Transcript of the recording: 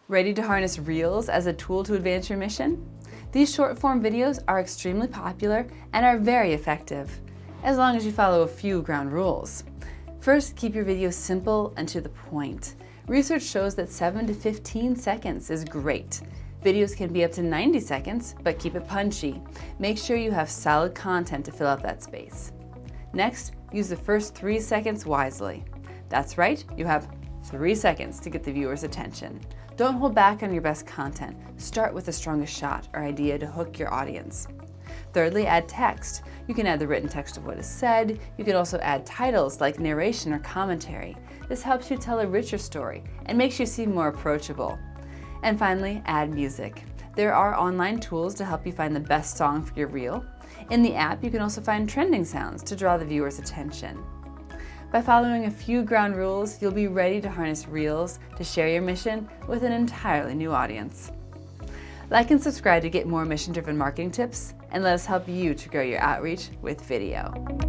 Ready to harness Reels as a tool to advance your mission? These short-form videos are extremely popular and are very effective, as long as you follow a few ground rules. First, keep your videos simple and to the point. Research shows that 7 to 15 seconds is great. Videos can be up to 90 seconds, but keep it punchy. Make sure you have solid content to fill out that space. Next, use the first 3 seconds wisely. That's right, you have 3 seconds to get the viewer's attention. Don't hold back on your best content. Start with the strongest shot or idea to hook your audience. Thirdly, add text. You can add the written text of what is said. You can also add titles like narration or commentary. This helps you tell a richer story and makes you seem more approachable. And finally, add music. There are online tools to help you find the best song for your reel. In the app, you can also find trending sounds to draw the viewer's attention. By following a few ground rules, you'll be ready to harness Reels to share your mission with an entirely new audience. Like and subscribe to get more mission-driven marketing tips, and let us help you to grow your outreach with video.